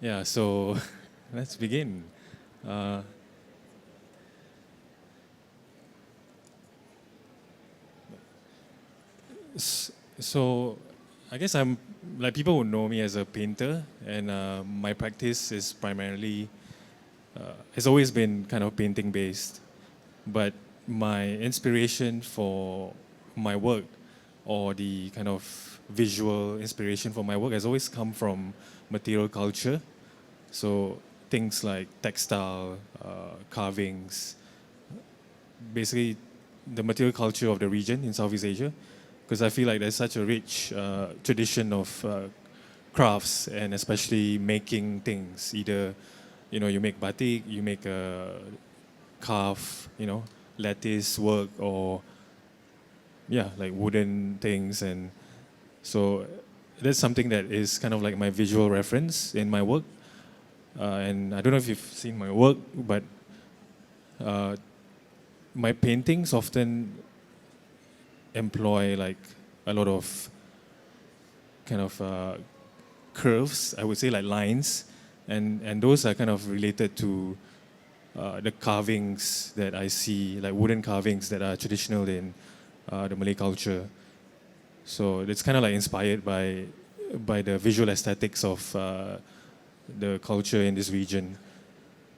Yeah, so let's begin. Uh, s- so I guess I'm like people would know me as a painter, and my practice is primarily has always been kind of painting based. But my inspiration for my work, or the kind of visual inspiration for my work, has always come from material culture. So things like textile, carvings, basically the material culture of the region in Southeast Asia, because I feel like there's such a rich tradition of crafts and especially making things. Either, you make batik, you make a carve, lattice work, or yeah, like wooden things, and so that's something that is kind of like my visual reference in my work. And I don't know if you've seen my work, but uh, my paintings often employ like a lot of kind of curves, I would say, like lines, and those are kind of related to the carvings that I see, like wooden carvings that are traditional in the Malay culture. So it's kind of like inspired by the visual aesthetics of the culture in this region.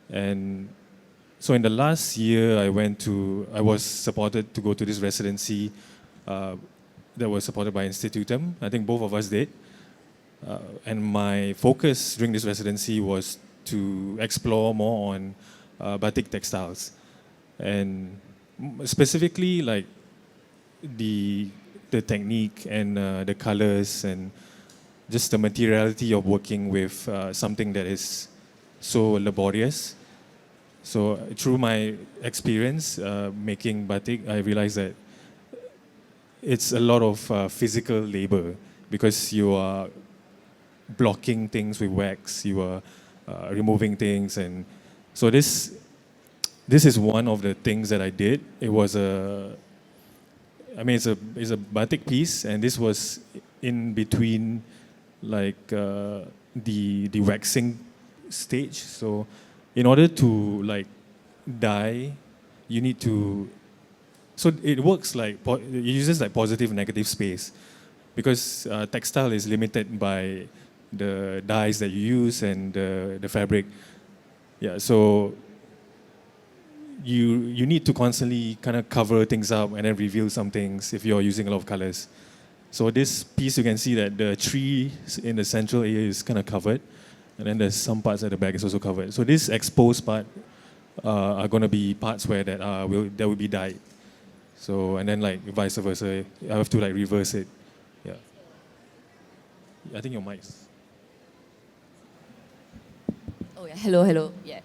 And so in the last year, I was supported to go to this residency uh, that was supported by Institutum. I think both of us did. And my focus during this residency was to explore more on batik textiles, and specifically like the the technique and the colors and just the materiality of working with something that is so laborious. So through my experience making batik, I realized that it's a lot of physical labor because you are blocking things with wax, you are removing things, and so this is one of the things that I did. It was it's a batik piece, and this was in between like the waxing stage. So in order to like dye, you need to. So it works like it uses like positive negative space, because textile is limited by the dyes that you use and the fabric. Yeah, so you need to constantly kind of cover things up and then reveal some things if you're using a lot of colors. So this piece, you can see that the tree in the central area is kind of covered, and then there's some parts at the back is also covered. So this exposed part are going to be parts where that will be dyed. So and then like vice versa, I have to like reverse it. Yeah, I think your mic's. Oh yeah, hello, hello. Yeah.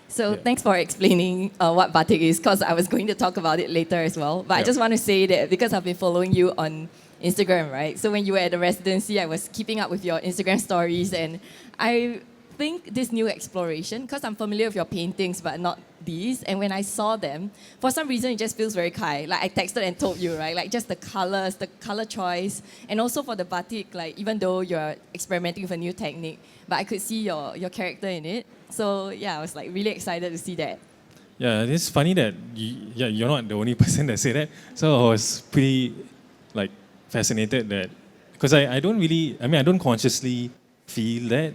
So Yeah. thanks for explaining what batik is, because I was going to talk about it later as well. But I Yeah. just want to say that because I've been following you on Instagram, right? So when you were at the residency, I was keeping up with your Instagram stories, and I think this new exploration, because I'm familiar with your paintings, but not these. And when I saw them, for some reason, it just feels very Khai. Like I texted and told you, right? Like just the colors, the color choice, and also for the batik, like even though you're experimenting with a new technique, but I could see your character in it. So yeah, I was like really excited to see that. Yeah, it's funny that you're not the only person that said that. So I was pretty like fascinated that because I don't really I don't consciously feel that,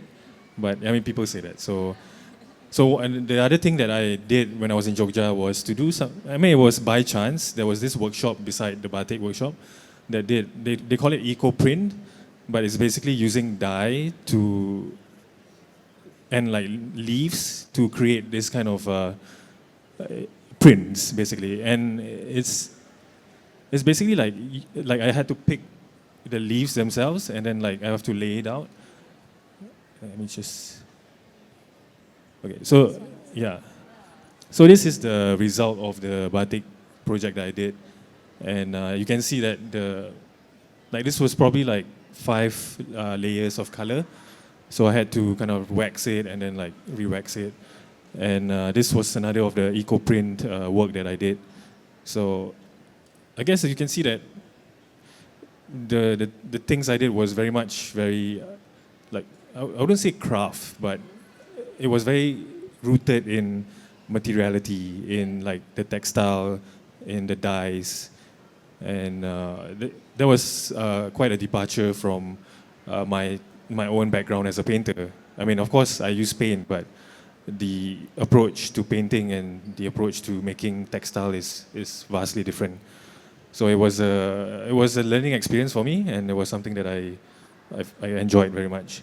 but I mean people say that. So and the other thing that I did when I was in Jogja was to do some. I mean it was by chance. There was this workshop beside the batik workshop that they call it eco print, but it's basically using dye to and like leaves to create this kind of prints basically, and it's basically like I had to pick the leaves themselves, and then like I have to lay it out. Let me just okay. So yeah, so this is the result of the batik project that I did, and you can see that this was probably like five layers of color. So I had to kind of wax it and then like re-wax it, and this was another of the eco print work that I did. So I guess you can see that the things I did was very much very like I wouldn't say craft, but it was very rooted in materiality, in like the textile, in the dyes, and that was quite a departure from my own background as a painter. I mean, of course, I use paint, but the approach to painting and the approach to making textile is vastly different. So it was a learning experience for me, and it was something that I enjoyed very much.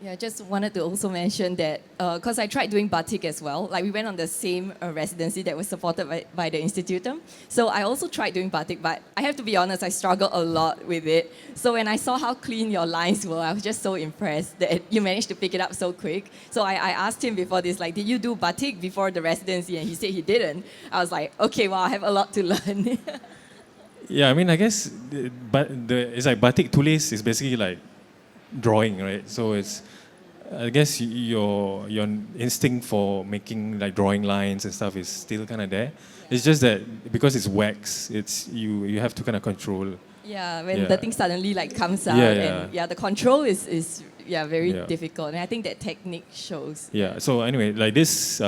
Yeah, just wanted to also mention that because I tried doing batik as well. Like we went on the same residency that was supported by the Institutum. So I also tried doing batik, but I have to be honest, I struggled a lot with it. So when I saw how clean your lines were, I was just so impressed that you managed to pick it up so quick. So I asked him before this, like, did you do batik before the residency? And he said he didn't. I was like, okay, well, I have a lot to learn. Yeah, I mean, I guess, it's like batik tulis is basically like drawing, right? So it's, I guess your instinct for making like drawing lines and stuff is still kind of there. It's just that because it's wax, it's you have to kind of control. Yeah, when Yeah. the thing suddenly like comes out, Yeah, and yeah. the control is very Yeah. difficult, and I think that technique shows. Yeah. So anyway, like this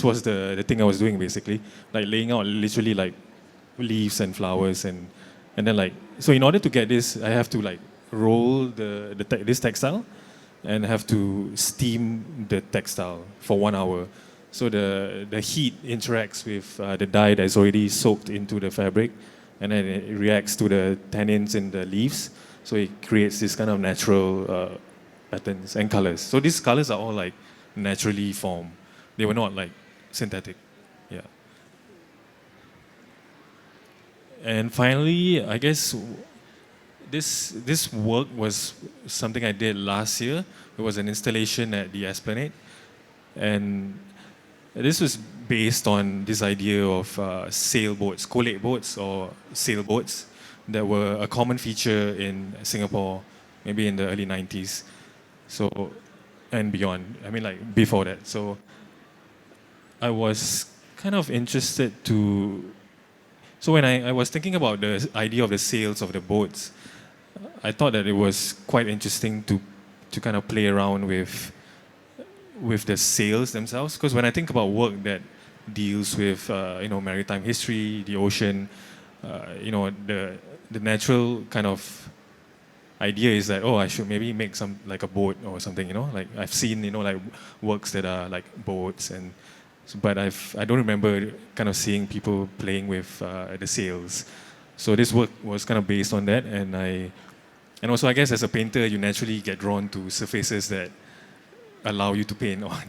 was the thing I was doing basically, like laying out literally like leaves and flowers and then like, so in order to get this, I have to like roll this textile and have to steam the textile for 1 hour. So the heat interacts with the dye that's already soaked into the fabric, and then it reacts to the tannins in the leaves. So it creates this kind of natural patterns and colors. So these colors are all like naturally formed. They were not like synthetic. Yeah. And finally, I guess this work was something I did last year. It was an installation at the Esplanade, and this was based on this idea of sailboats, colate boats or sailboats that were a common feature in Singapore, maybe in the early 90s, so and beyond. I mean, like before that. So I was kind of interested to. So when I was thinking about the idea of the sails of the boats, I thought that it was quite interesting to kind of play around with the sails themselves. Because when I think about work that deals with maritime history, the ocean, the natural kind of idea is that, oh, I should maybe make some like a boat or something, like I've seen like works that are like boats but I don't remember kind of seeing people playing with the sails. So this work was kind of based on that, and also I guess as a painter you naturally get drawn to surfaces that allow you to paint on.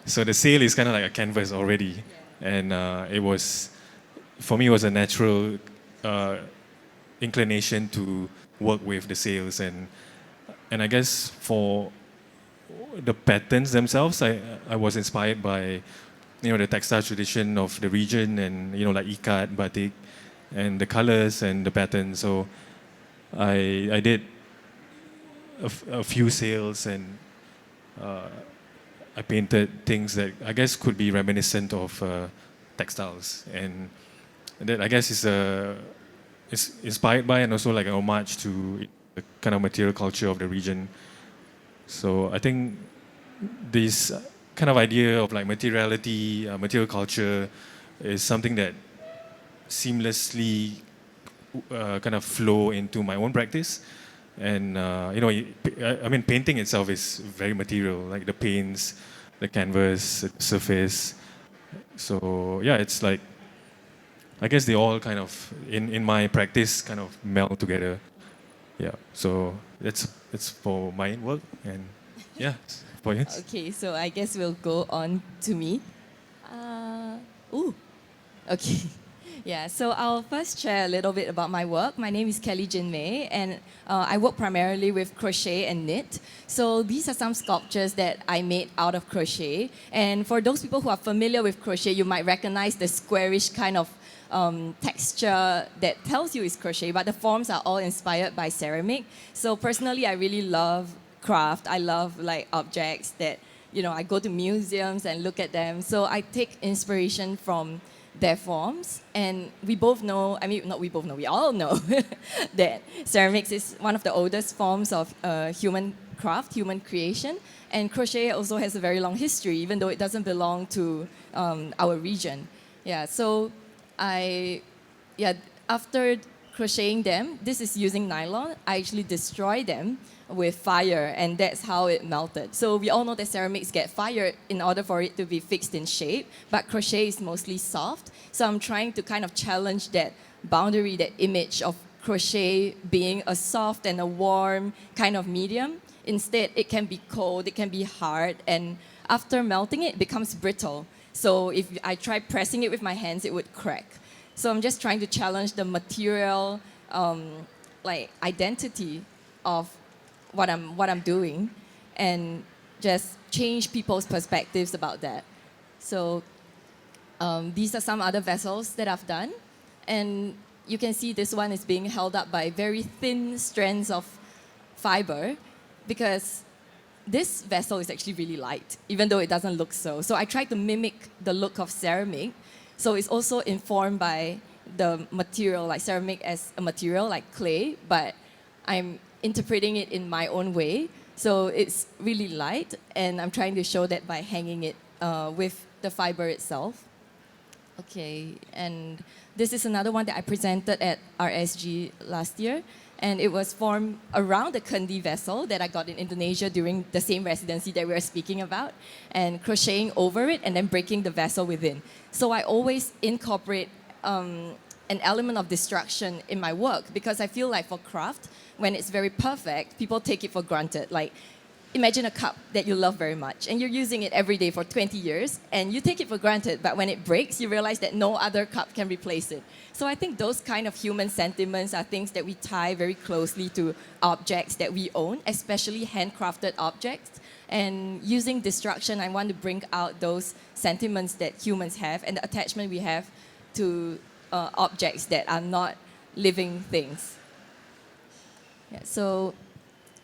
So the sail is kind of like a canvas already, and it was, for me, it was a natural inclination to work with the sails, and I guess for the patterns themselves, I was inspired by the textile tradition of the region, and like ikat, batik, and the colors and the patterns. So I did a few sails, and I painted things that I guess could be reminiscent of textiles, and that I guess is inspired by and also like an homage to the kind of material culture of the region. So I think this kind of idea of like materiality, material culture, is something that seamlessly kind of flow into my own practice. And I mean, painting itself is very material, like the paints, the canvas, the surface. So yeah, it's like, I guess they all kind of in my practice kind of meld together. Yeah. So it's for my work, and yeah, for you. Okay, so I guess we'll go on to me. Okay. Yeah, so I'll first share a little bit about my work. My name is Jin Mei, and I work primarily with crochet and knit. So these are some sculptures that I made out of crochet. And for those people who are familiar with crochet, you might recognize the squarish kind of texture that tells you it's crochet, but the forms are all inspired by ceramic. So personally, I really love craft. I love like objects that, I go to museums and look at them. So I take inspiration from their forms. And we both know, I mean, not we both know, we all know that ceramics is one of the oldest forms of human craft, human creation. And crochet also has a very long history, even though it doesn't belong to our region. Yeah, so after crocheting them, this is using nylon, I actually destroy them with fire, and that's how it melted. So we all know that ceramics get fired in order for it to be fixed in shape, but crochet is mostly soft. So I'm trying to kind of challenge that boundary, that image of crochet being a soft and a warm kind of medium. Instead, it can be cold, it can be hard, and after melting it, it becomes brittle. So if I try pressing it with my hands, it would crack. So I'm just trying to challenge the material identity of what I'm doing, and just change people's perspectives about that. So these are some other vessels that I've done, and you can see this one is being held up by very thin strands of fiber, because this vessel is actually really light, even though it doesn't look so. So I tried to mimic the look of ceramic. So it's also informed by the material, like ceramic as a material, like clay, but I'm interpreting it in my own way. So it's really light, and I'm trying to show that by hanging it with the fiber itself. Okay, and this is another one that I presented at RSG last year, and it was formed around the kendi vessel that I got in Indonesia during the same residency that we were speaking about, and crocheting over it and then breaking the vessel within. So I always incorporate an element of destruction in my work, because I feel like for craft, when it's very perfect, people take it for granted. Like, imagine a cup that you love very much, and you're using it every day for 20 years, and you take it for granted, but when it breaks, you realize that no other cup can replace it. So I think those kind of human sentiments are things that we tie very closely to objects that we own, especially handcrafted objects. And using destruction, I want to bring out those sentiments that humans have and the attachment we have to objects that are not living things. Yeah, so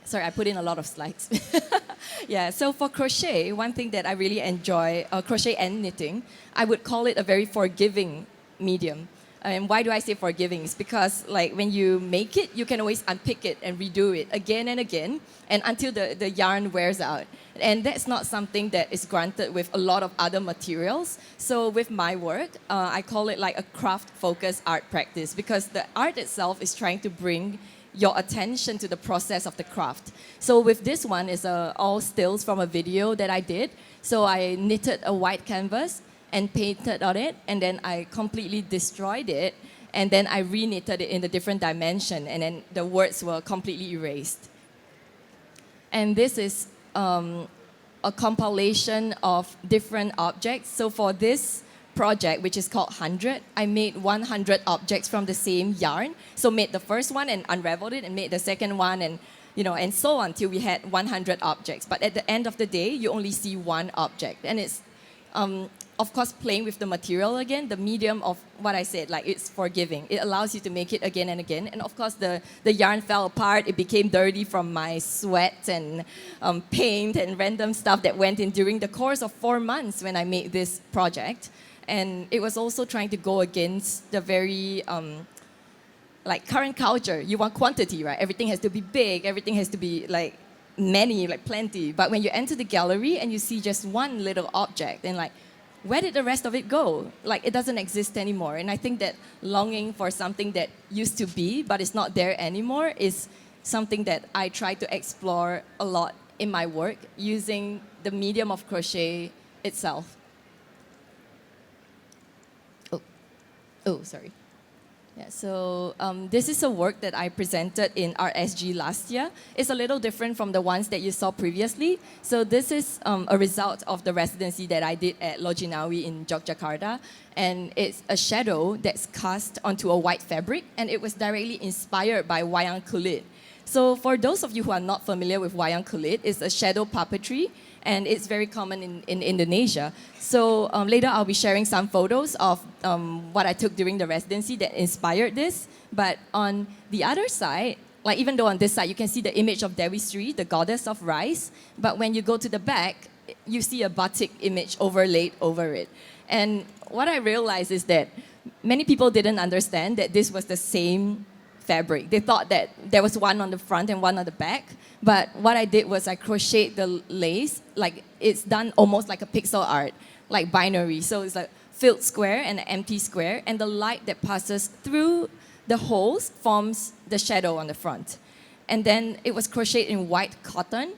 sorry, I put in a lot of slides. Yeah, so for crochet, one thing that I really enjoy, crochet and knitting, I would call it a very forgiving medium. And why do I say forgiving? It's because like when you make it, you can always unpick it and redo it again and again, and until the yarn wears out. And that's not something that is granted with a lot of other materials. So with my work, I call it like a craft-focused art practice, because the art itself is trying to bring your attention to the process of the craft. So with this one, is all stills from a video that I did. So I knitted a white canvas and painted on it, and then I completely destroyed it, and then I re-knitted it in a different dimension, and then the words were completely erased. And this is a compilation of different objects. So for this project, which is called 100, I made 100 objects from the same yarn. So made the first one and unraveled it, and made the second one, and and so on till we had 100 objects. But at the end of the day, you only see one object, and it's of course, playing with the material again, the medium of what I said, like it's forgiving. It allows you to make it again and again. And of course, the yarn fell apart. It became dirty from my sweat and paint and random stuff that went in during the course of 4 months when I made this project. And it was also trying to go against the very like current culture. You want quantity, right? Everything has to be big. Everything has to be like many, like plenty. But when you enter the gallery and you see just one little object, and like, where did the rest of it go? Like, it doesn't exist anymore. And I think that longing for something that used to be, but it's not there anymore, is something that I try to explore a lot in my work using the medium of crochet itself. Oh, sorry. Yeah, so this is a work that I presented in RSG last year. It's a little different from the ones that you saw previously. So this is a result of the residency that I did at Lojinawi in Yogyakarta. And it's a shadow that's cast onto a white fabric, and it was directly inspired by wayang kulit. So for those of you who are not familiar with wayang kulit, it's a shadow puppetry, and it's very common in Indonesia. So later I'll be sharing some photos of what I took during the residency that inspired this. But on the other side, like even though on this side you can see the image of Dewi Sri, the goddess of rice, but when you go to the back, you see a batik image overlaid over it. And what I realized is that many people didn't understand that this was the same fabric. They thought that there was one on the front and one on the back. But what I did was I crocheted the lace, like it's done almost like a pixel art, like binary. So it's like filled square and an empty square, and the light that passes through the holes forms the shadow on the front. And then it was crocheted in white cotton,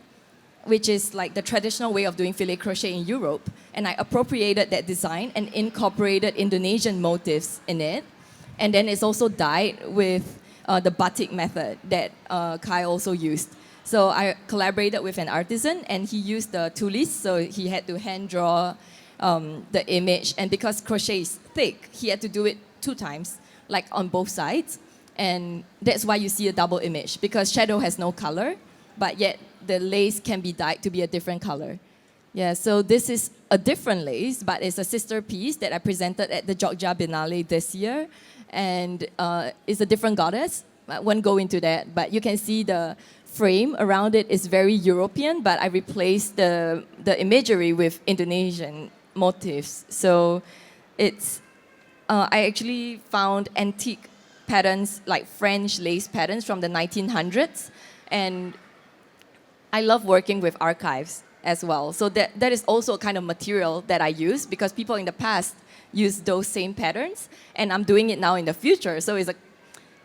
which is like the traditional way of doing filet crochet in Europe. And I appropriated that design and incorporated Indonesian motifs in it. And then it's also dyed with the batik method that Kai also used. So I collaborated with an artisan, and he used the tulis, so he had to hand draw the image. And because crochet is thick, he had to do it 2 times, like on both sides. And that's why you see a double image, because shadow has no color, but yet the lace can be dyed to be a different color. Yeah, so this is a different lace, but it's a sister piece that I presented at the Jogja Biennale this year. And it's a different goddess. I won't go into that, but you can see the frame around it is very European, but I replaced the imagery with Indonesian motifs. So it's, I actually found antique patterns, like French lace patterns from the 1900s. And I love working with archives as well. So that is also a kind of material that I use, because people in the past used those same patterns, and I'm doing it now in the future. So it's a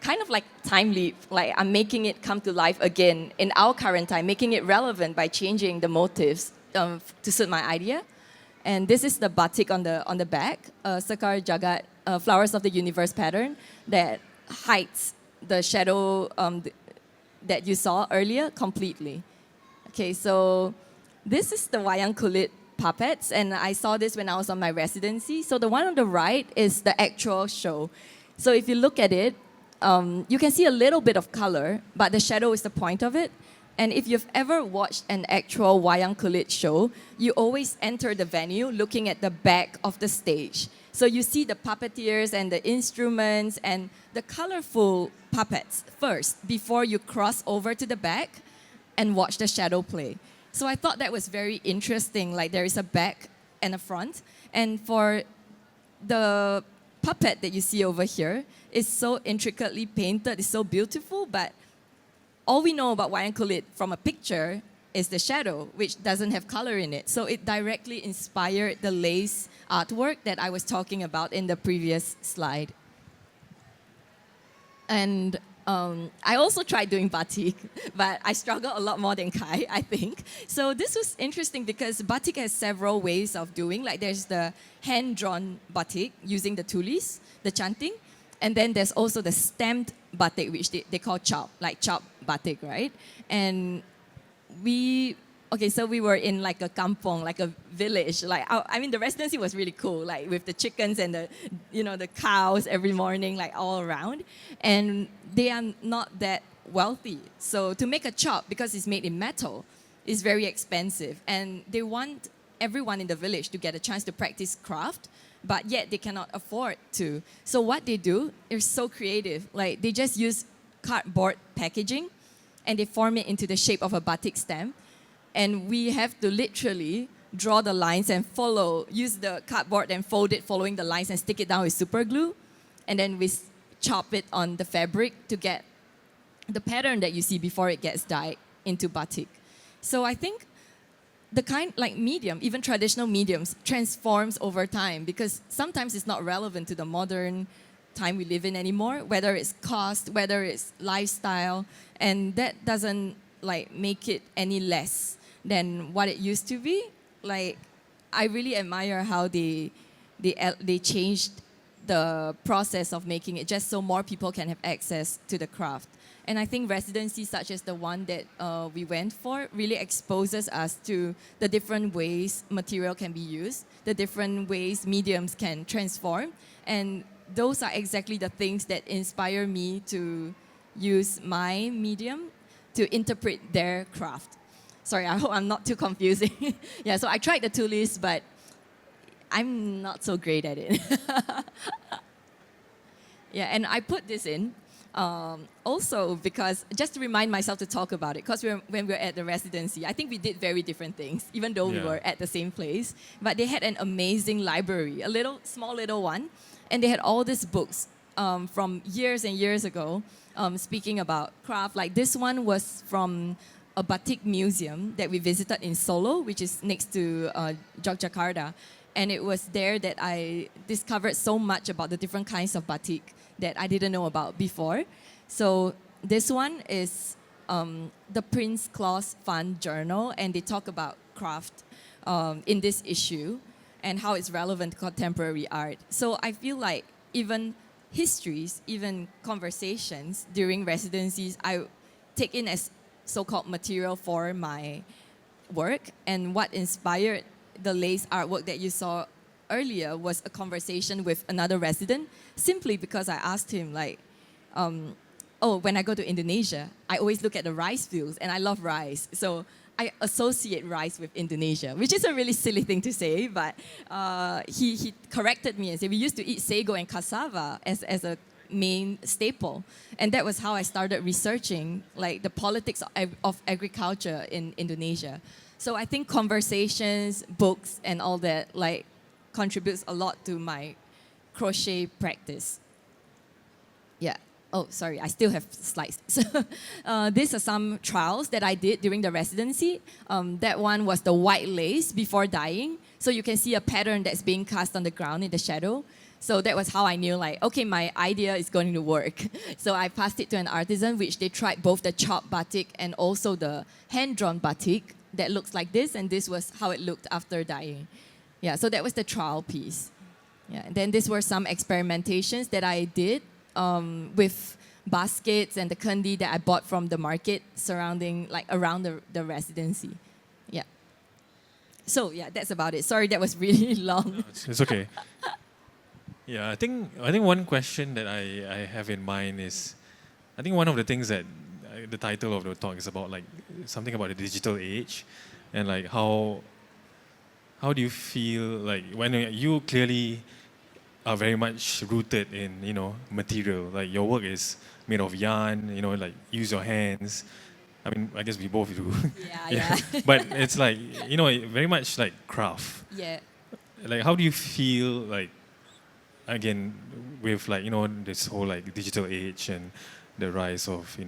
kind of like time leap, like I'm making it come to life again in our current time, making it relevant by changing the motifs to suit my idea. And this is the batik on the back, Sekar Jagat, Flowers of the Universe pattern that hides the shadow that you saw earlier completely. Okay, so this is the wayang kulit puppets, and I saw this when I was on my residency. So the one on the right is the actual show. So if you look at it, you can see a little bit of color, but the shadow is the point of it. And if you've ever watched an actual wayang kulit show, you always enter the venue looking at the back of the stage. So you see the puppeteers and the instruments and the colorful puppets first before you cross over to the back and watch the shadow play. So I thought that was very interesting, like there is a back and a front. And for the puppet that you see over here, it's so intricately painted, it's so beautiful, but all we know about wayang kulit from a picture is the shadow, which doesn't have color in it. So it directly inspired the lace artwork that I was talking about in the previous slide. And I also tried doing batik, but I struggled a lot more than Kai, I think. So this was interesting because batik has several ways of doing. Like there's the hand-drawn batik using the tulis, the chanting. And then there's also the stamped batik, which they call chop, like chop batik, right? And so we were in like a kampong, like a village. Like I mean, the residency was really cool, like with the chickens and the cows every morning, like all around. And they are not that wealthy. So to make a chop, because it's made in metal, is very expensive. And they want everyone in the village to get a chance to practice craft, but yet they cannot afford to. So what they do is so creative. Like they just use cardboard packaging and they form it into the shape of a batik stamp. And we have to literally draw the lines and use the cardboard and fold it following the lines and stick it down with super glue. And then we chop it on the fabric to get the pattern that you see before it gets dyed into batik. So I think the kind, like medium, even traditional mediums, transforms over time, because sometimes it's not relevant to the modern time we live in anymore, whether it's cost, whether it's lifestyle, and that doesn't like make it any less than what it used to be. Like, I really admire how they changed the process of making it just so more people can have access to the craft. And I think residencies such as the one that we went for really exposes us to the different ways material can be used, the different ways mediums can transform. And those are exactly the things that inspire me to use my medium to interpret their craft. Sorry, I hope I'm not too confusing. Yeah, so I tried the tulis, but I'm not so great at it. Yeah, and I put this in. Also, because just to remind myself to talk about it, because when we were at the residency, I think we did very different things, even though we Yeah. were at the same place. But they had an amazing library, a small little one, and they had all these books from years and years ago, speaking about craft. Like this one was from a batik museum that we visited in Solo, which is next to Yogyakarta. And it was there that I discovered so much about the different kinds of batik that I didn't know about before. So this one is the Prince Claus Fund Journal, and they talk about craft in this issue and how it's relevant to contemporary art. So I feel like even histories, even conversations during residencies, I take in as so-called material for my work. And what inspired the lace artwork that you saw earlier was a conversation with another resident, simply because I asked him like, when I go to Indonesia, I always look at the rice fields and I love rice. So I associate rice with Indonesia, which is a really silly thing to say, but he corrected me and said we used to eat sago and cassava as a main staple. And that was how I started researching like the politics of agriculture in Indonesia. So I think conversations, books, and all that like contributes a lot to my crochet practice. Yeah. Oh, sorry, I still have slides. So, these are some trials that I did during the residency. That one was the white lace before dyeing. So you can see a pattern that's being cast on the ground in the shadow. So that was how I knew, like, okay, my idea is going to work. So I passed it to an artisan, which they tried both the chopped batik and also the hand-drawn batik that looks like this. And this was how it looked after dyeing. Yeah, so that was the trial piece. Yeah, and then these were some experimentations that I did with baskets and the kandi that I bought from the market surrounding, like around the residency. Yeah. So yeah, that's about it. Sorry, that was really long. No, it's okay. Yeah, I think one question that I have in mind is, I think one of the things that the title of the talk is about, like something about the digital age, and like how do you feel like when you clearly are very much rooted in material, like your work is made of yarn, like use your hands. I mean, I guess we both do. Yeah. But it's like very much like craft. Yeah. Like how do you feel like, again, with like this whole like digital age and the rise of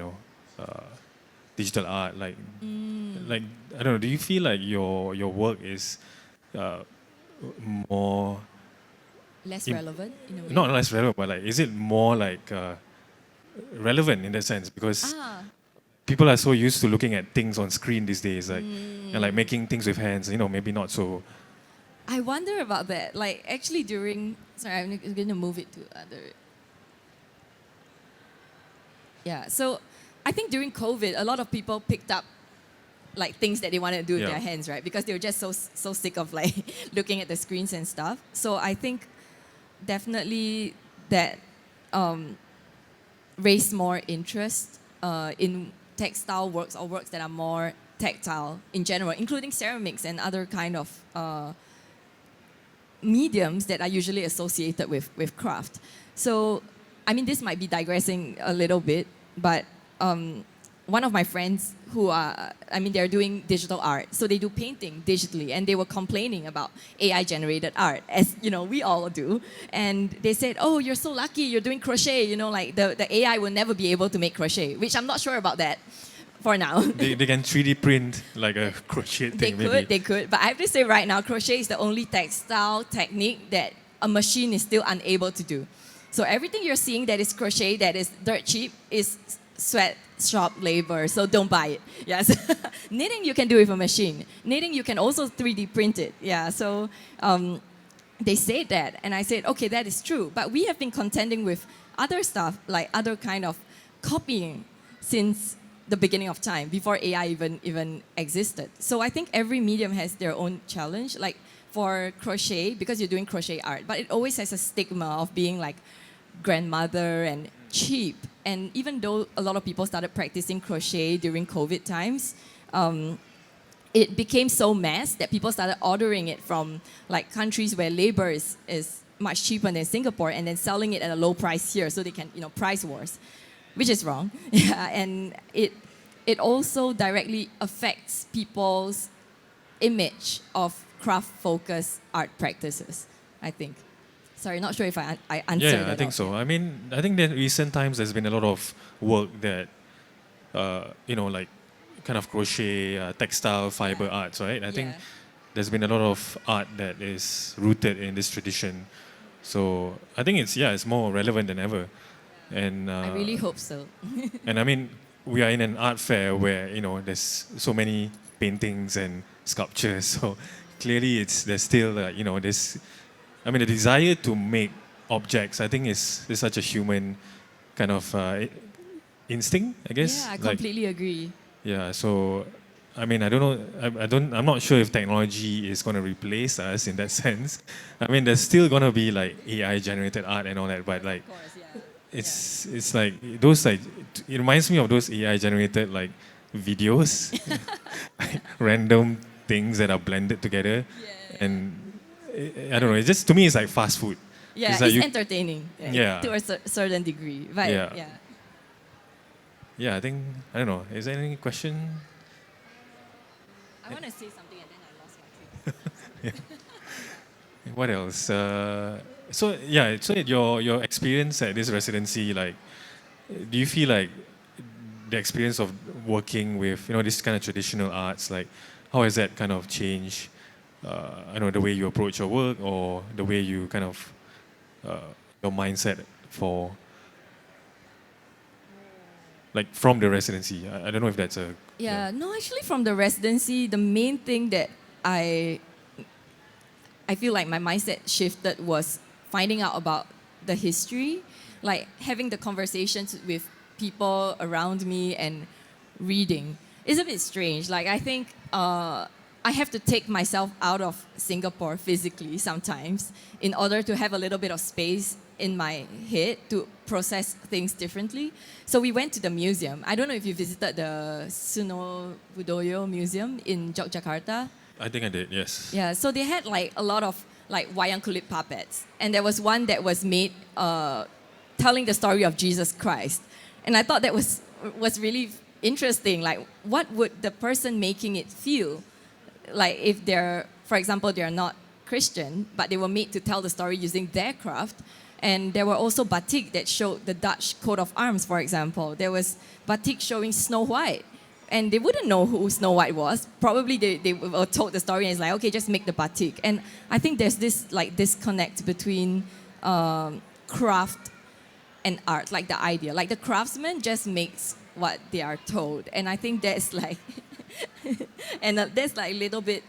digital art, like I don't know, do you feel like your work is more Less relevant in a way. not less relevant, but like is it more like relevant in that sense, because people are so used to looking at things on screen these days, like and like making things with hands, maybe not so. I wonder about that. Like actually I'm going to move it to other. Yeah, so I think during COVID, a lot of people picked up like things that they wanted to do with their hands, right? Because they were just so sick of like looking at the screens and stuff. So I think definitely that raised more interest in textile works or works that are more tactile in general, including ceramics and other kind of mediums that are usually associated with craft. So, I mean, this might be digressing a little bit, but one of my friends they're doing digital art. So they do painting digitally, and they were complaining about AI-generated art, as we all do. And they said, "Oh, you're so lucky, you're doing crochet. Like the AI will never be able to make crochet," which I'm not sure about that for now. They can 3D print like a crochet thing. They could. But I have to say right now, crochet is the only textile technique that a machine is still unable to do. So everything you're seeing that is crochet, that is dirt cheap, is sweatshop labor, so don't buy it. Yes. Knitting you can do with a machine. Knitting you can also 3D print it. Yeah, so they said that, and I said, okay, that is true. But we have been contending with other stuff, like other kind of copying since the beginning of time, before AI even existed. So I think every medium has their own challenge. Like for crochet, because you're doing crochet art, but it always has a stigma of being like grandmother and cheap. And even though a lot of people started practicing crochet during COVID times, it became so mass that people started ordering it from like countries where labor is much cheaper than Singapore, and then selling it at a low price here, so they can, price wars. which is wrong. Yeah, and it also directly affects people's image of craft-focused art practices, I think. Sorry, not sure if I answered that. Yeah, I think so. I mean, I think that in recent times there's been a lot of work that, like kind of crochet, textile, fiber arts, right? I think Yeah. there's been a lot of art that is rooted in this tradition. So I think it's more relevant than ever. And I really hope so. and I mean, we are in an art fair where there's so many paintings and sculptures. So clearly, there's still this. I mean, the desire to make objects, I think, is such a human kind of instinct, I guess. Yeah, I completely agree. Yeah. So, I mean, I don't know. I'm not sure if technology is going to replace us in that sense. I mean, there's still going to be like AI generated art and all that, but like. Of course, yeah. It's like those like it reminds me of those AI generated like videos, like, random things that are blended together, and I don't know. It just to me it's like fast food. Yeah, It's like you- entertaining. Yeah. To a certain degree. But Yeah. yeah. Yeah, I think I don't know. Is there any question? I want to say something and then I lost my train. What else? So your experience at this residency, like, do you feel like the experience of working with this kind of traditional arts, like, how has that kind of changed? I know the way you approach your work or the way you kind of your mindset for like from the residency. I don't know if that's a Yeah, no, actually from the residency, the main thing that I feel like my mindset shifted was finding out about the history, like having the conversations with people around me and reading. It's a bit strange. Like I think I have to take myself out of Singapore physically sometimes in order to have a little bit of space in my head to process things differently. So we went to the museum. I don't know if you visited the Suno Budoyo Museum in Yogyakarta. I think I did, yes. Yeah, so they had like a lot of like wayang kulit puppets, and there was one that was made telling the story of Jesus Christ, and I thought that was really interesting. Like, what would the person making it feel like if they're, for example, they're not Christian, but they were made to tell the story using their craft. And there were also batik that showed the Dutch coat of arms, for example. There was batik showing Snow White. And they wouldn't know who Snow White was. Probably they were told the story and it's like, okay, just make the batik. And I think there's this like disconnect between craft and art, like the idea. Like the craftsman just makes what they are told. And I think that's like, and that's like a little bit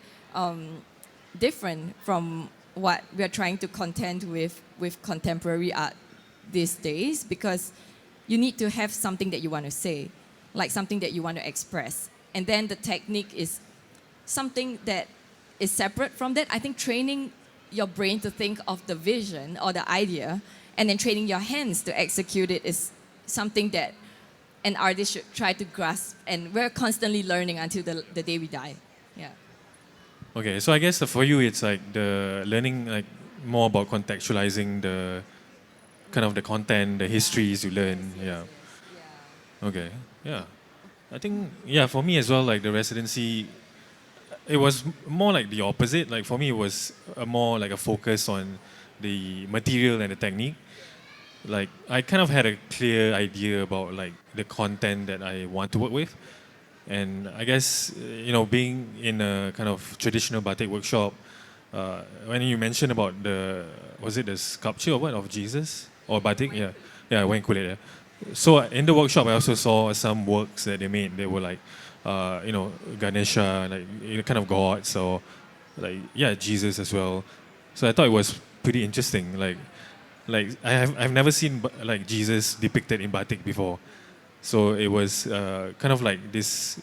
different from what we're trying to contend with contemporary art these days, because you need to have something that you want to say, like something that you want to express. And then the technique is something that is separate from that. I think training your brain to think of the vision or the idea and then training your hands to execute it is something that an artist should try to grasp. And we're constantly learning until the day we die. Yeah. Okay, so I guess for you it's like the learning like more about contextualizing the kind of the content, the histories you learn. Yeah. Okay. Yeah. I think for me as well, like the residency, it was more like the opposite. Like for me, it was more like a focus on the material and the technique. Like I kind of had a clear idea about like the content that I want to work with. And I guess, being in a kind of traditional batik workshop, when you mentioned about was it the sculpture or what, of Jesus? Or batik? Yeah, wayang kulit, yeah. So in the workshop, I also saw some works that they made. They were like, Ganesha, like kind of gods, or like Jesus as well. So I thought it was pretty interesting. Like I've never seen like Jesus depicted in batik before. So it was kind of like this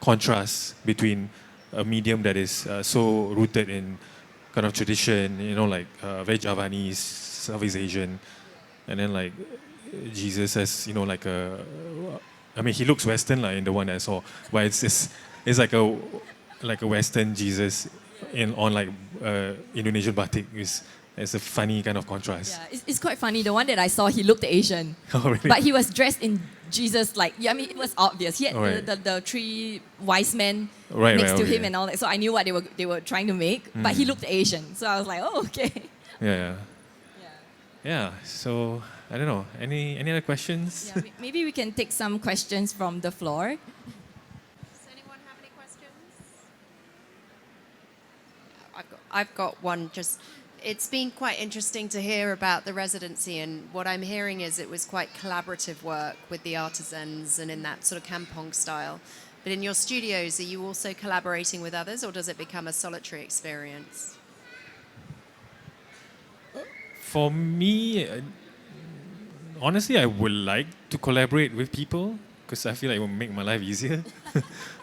contrast between a medium that is so rooted in kind of tradition, like very Javanese, Southeast Asian, and then like Jesus as like I mean he looks Western like in the one I saw, but it's like a Western Jesus on like Indonesian batik. It's a funny kind of contrast. Yeah, it's quite funny. The one that I saw, he looked Asian. Oh, really? But he was dressed in Jesus, like, yeah, I mean, it was obvious. He had Right. the three wise men Right, next right, to okay. him and all that. So I knew what they were trying to make, but he looked Asian. So I was like, oh, okay. Yeah. Yeah. So I don't know. Any other questions? Yeah, maybe we can take some questions from the floor. Does anyone have any questions? I've got one. Just, it's been quite interesting to hear about the residency, and what I'm hearing is it was quite collaborative work with the artisans and in that sort of kampong style. But in your studios, are you also collaborating with others, or does it become a solitary experience? For me, honestly, I would like to collaborate with people because I feel like it will make my life easier.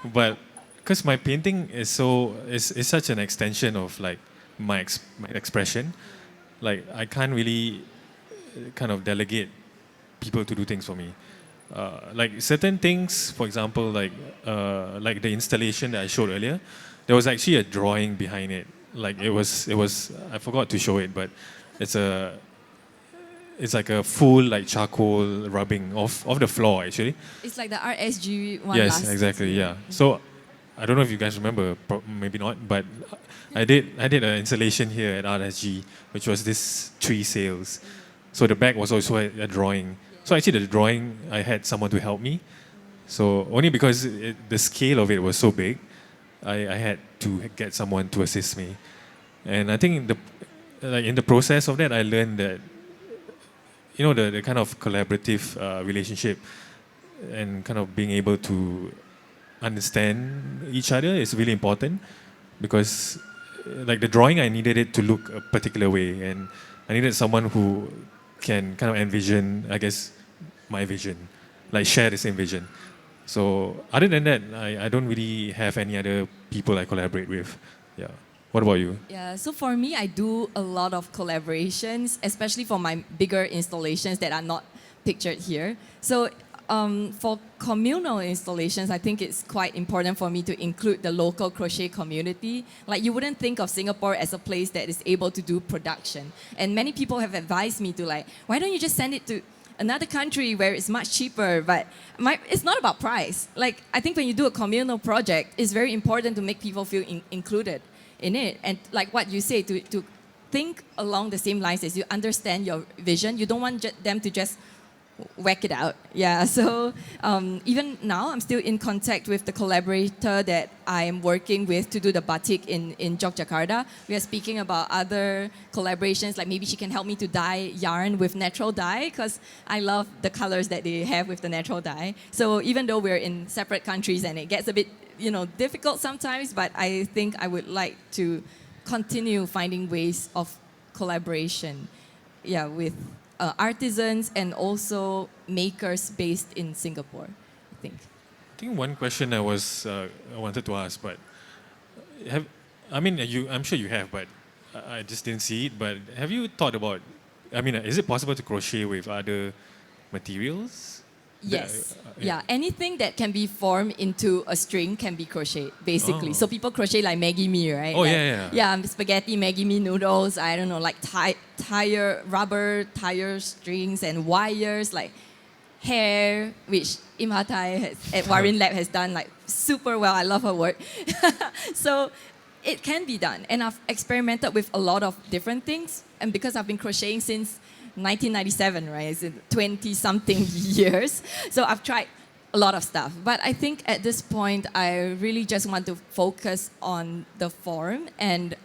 But because my painting is such an extension of like my expression, like I can't really kind of delegate people to do things for me. Like certain things, for example, like the installation that I showed earlier, there was actually a drawing behind it. Like it was I forgot to show it, but it's like a full like charcoal rubbing of the floor actually. It's like the RSG one Yes, last exactly. year. Yeah. So I don't know if you guys remember, maybe not, but I did an installation here at RSG, which was this tree sails. So the back was also a drawing. So actually the drawing, I had someone to help me. So only because the scale of it was so big, I had to get someone to assist me. And I think in the process of that, I learned that, you know, the kind of collaborative relationship and kind of being able to understand each other is really important, because like the drawing, I needed it to look a particular way, and I needed someone who can kind of envision, I guess, my vision, like share the same vision. So other than that, I don't really have any other people I collaborate with. Yeah. What about you? Yeah, so for me, I do a lot of collaborations, especially for my bigger installations that are not pictured here. So for communal installations, I think it's quite important for me to include the local crochet community. Like, you wouldn't think of Singapore as a place that is able to do production. And many people have advised me to, like, why don't you just send it to another country where it's much cheaper? But it's not about price. Like, I think when you do a communal project, it's very important to make people feel included in it. And like what you say, to think along the same lines as you understand your vision. You don't want them to just whack it out. Yeah, so even now I'm still in contact with the collaborator that I am working with to do the batik in Yogyakarta. We are speaking about other collaborations, like maybe she can help me to dye yarn with natural dye, because I love the colors that they have with the natural dye. So even though we're in separate countries and it gets a bit, difficult sometimes, but I think I would like to continue finding ways of collaboration, with artisans and also makers based in Singapore, I think. I think one question I wanted to ask, but I'm sure you have, but I just didn't see it. But have you thought about? Is it possible to crochet with other materials? Yes. Anything that can be formed into a string can be crocheted, basically. Oh. So people crochet like Maggi mee, right? Oh, like, yeah. Yeah, spaghetti, Maggi mee noodles, I don't know, like rubber tire strings and wires, like hair, which Imhatai at Warin Lab has done like super well. I love her work. So it can be done. And I've experimented with a lot of different things. And because I've been crocheting since 1997, right? It's 20-something years. So I've tried a lot of stuff. But I think at this point, I really just want to focus on the form. And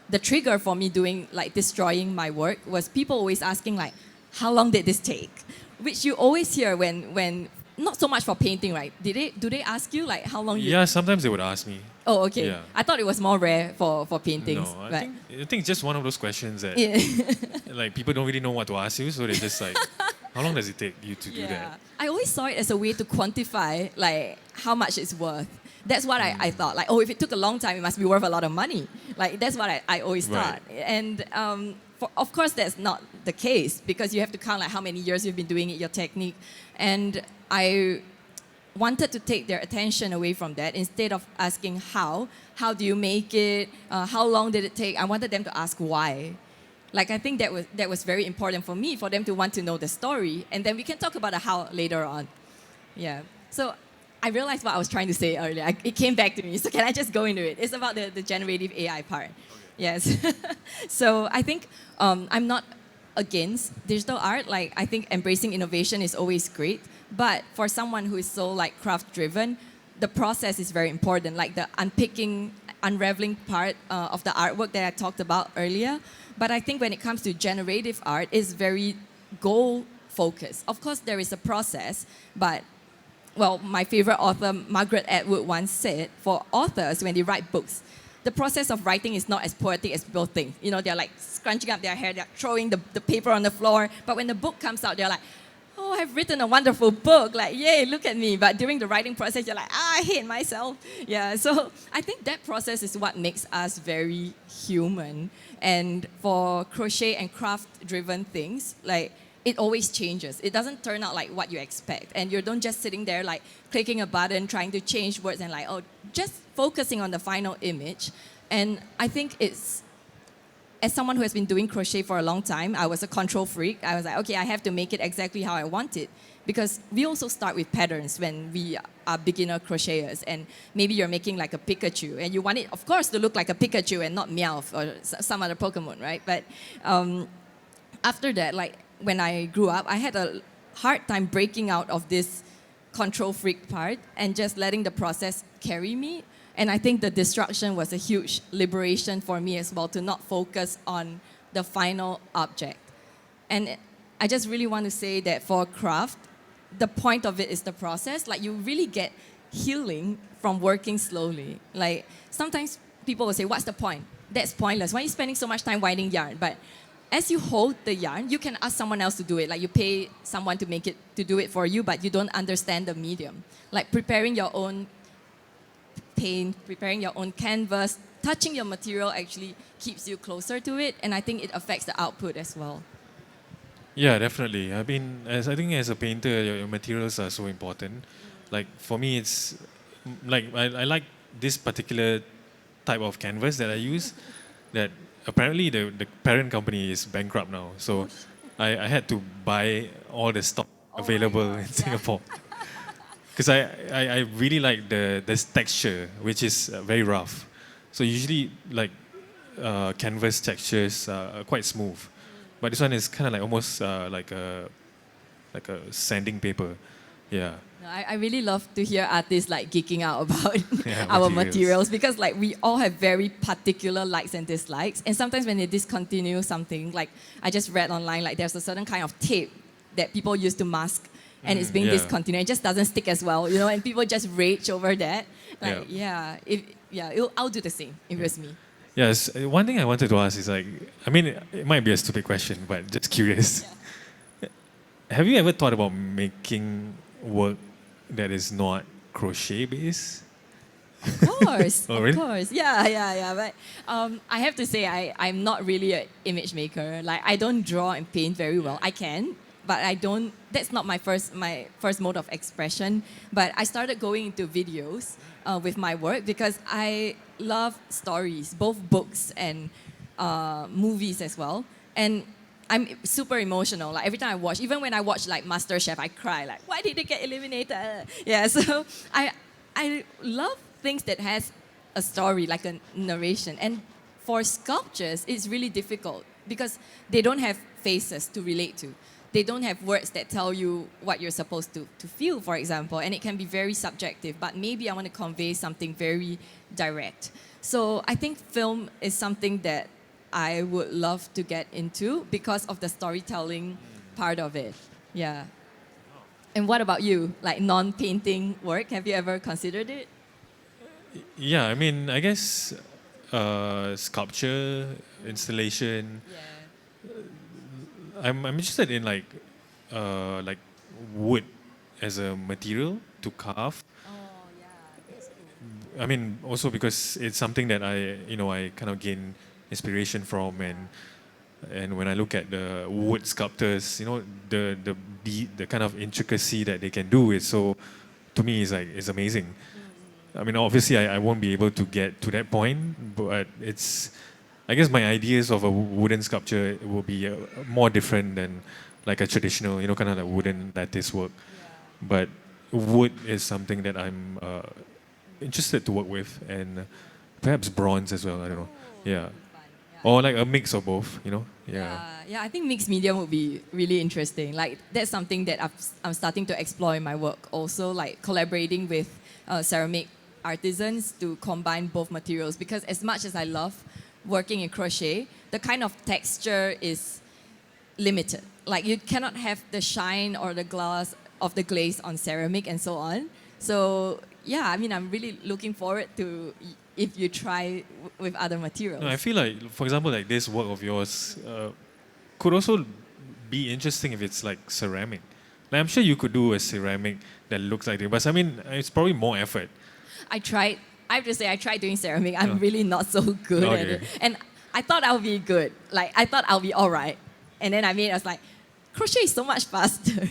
the trigger for me destroying my work was people always asking, like, how long did this take? Which you always hear when not so much for painting, right? Do they ask you, like, how long? Yeah, sometimes they would ask me. Oh, okay. Yeah. I thought it was more rare for paintings. No, I think it's just one of those questions that like people don't really know what to ask you, so they're just like, how long does it take you to do that? I always saw it as a way to quantify like how much it's worth. That's what I thought. Like, if it took a long time, it must be worth a lot of money. Like, that's what I always thought. And of course, that's not the case, because you have to count like how many years you've been doing it, your technique. And I wanted to take their attention away from that. Instead of asking how do you make it, how long did it take, I wanted them to ask why. Like I think that was very important for me, for them to want to know the story, and then we can talk about the how later on. Yeah. So I realized what I was trying to say earlier. It came back to me. So can I just go into it? It's about the generative AI part. Yes. So I think I'm not against digital art. Like I think embracing innovation is always great. But for someone who is so like craft driven, the process is very important. Like the unraveling part of the artwork that I talked about earlier. But I think when it comes to generative art, it's very goal focused. Of course, there is a process, but well, my favorite author, Margaret Atwood, once said, for authors, when they write books, the process of writing is not as poetic as people think. You know, they're like scrunching up their hair, they're throwing the paper on the floor. But when the book comes out, they're like, oh, I've written a wonderful book. Like, yay, look at me. But during the writing process, you're like, I hate myself. Yeah, so I think that process is what makes us very human. And for crochet and craft-driven things, like, it always changes. It doesn't turn out like what you expect. And you don't just sitting there like clicking a button, trying to change words and like, oh, just focusing on the final image. And I think it's, as someone who has been doing crochet for a long time, I was a control freak. I was like, okay, I have to make it exactly how I want it. Because we also start with patterns when we are beginner crocheters. And maybe you're making like a Pikachu. And you want it, of course, to look like a Pikachu and not Meowth or some other Pokemon, right? But after that, like, when I grew up, I had a hard time breaking out of this control freak part and just letting the process carry me. And I think the destruction was a huge liberation for me as well, to not focus on the final object. And I just really want to say that for craft, the point of it is the process. Like, you really get healing from working slowly. Like, sometimes people will say, what's the point? That's pointless. Why are you spending so much time winding yarn? But as you hold the yarn, you can ask someone else to do it. Like, you pay someone to do it for you, but you don't understand the medium. Like, preparing your own paint, preparing your own canvas, touching your material actually keeps you closer to it, and I think it affects the output as well. Yeah, definitely. I mean, I think as a painter, your materials are so important. Like for me, it's like I like this particular type of canvas that I use. That apparently the parent company is bankrupt now, so I had to buy all the stock available in Singapore. Because I really like this texture, which is very rough. So usually like canvas textures are quite smooth, but this one is kind of like almost like a sanding paper. Yeah. No, I really love to hear artists like geeking out about Yeah, our materials. materials, because like we all have very particular likes and dislikes. And sometimes when they discontinue something, like I just read online, like there's a certain kind of tape that people use to mask, and it's being yeah. discontinued. It just doesn't stick as well, you know, and people just rage over that. Like, I'll do the same if it was me. Yes. One thing I wanted to ask is like, I mean, it might be a stupid question, but just curious. Have you ever thought about making work that is not crochet based? Of course, Oh, of really? course. Yeah. But I have to say, I'm not really an image maker. Like, I don't draw and paint very well. I can, but I don't. That's not my first mode of expression. But I started going into videos with my work because I love stories, both books and movies as well. And I'm super emotional. Like every time I watch, even when I watch like MasterChef, I cry. Like, why did they get eliminated? Yeah. So I love things that has a story, like a narration. And for sculptures, it's really difficult because they don't have faces to relate to. They don't have words that tell you what you're supposed to feel, for example. And it can be very subjective, but maybe I want to convey something very direct. So I think film is something that I would love to get into because of the storytelling part of it. Yeah. And what about you? Like non-painting work, have you ever considered it? Yeah, I mean, I guess sculpture, installation. Yeah. I'm interested in like wood as a material to carve. Oh, yeah. That's cool. I mean, also because it's something that I kind of gain inspiration from, and when I look at the wood sculptors, the kind of intricacy that they can do is so, to me, it's amazing. I mean, obviously, I won't be able to get to that point, but I guess my ideas of a wooden sculpture will be more different than like a traditional, kind of like wooden lattice work. But wood is something that I'm interested to work with, and perhaps bronze as well. I don't know. Yeah. Or like a mix of both, Yeah. Yeah, I think mixed medium would be really interesting. Like that's something that I'm starting to explore in my work. Also, like collaborating with ceramic artisans to combine both materials. Because as much as I love working in crochet, the kind of texture is limited. Like you cannot have the shine or the glass of the glaze on ceramic and so on. So yeah, I mean, I'm really looking forward to if you try with other materials. No, I feel like, for example, like this work of yours could also be interesting if it's like ceramic. Like I'm sure you could do a ceramic that looks like it, but I mean, it's probably more effort. I have to say, I tried doing ceramic. I'm Oh. really not so good at Okay. it. And I thought I'll be good. Like, I thought I'll be all right. And then I was like, crochet is so much faster.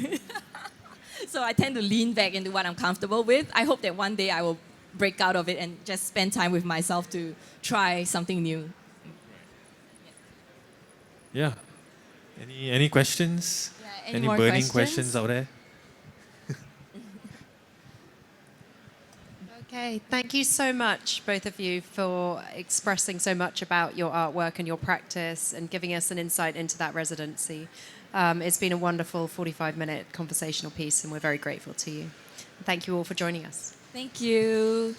So I tend to lean back into what I'm comfortable with. I hope that one day I will break out of it and just spend time with myself to try something new. Yeah. Any questions? Yeah, any Any more burning questions? questions out there? Okay, thank you so much, both of you, for expressing so much about your artwork and your practice and giving us an insight into that residency. It's been a wonderful 45-minute conversational piece, and we're very grateful to you. Thank you all for joining us. Thank you.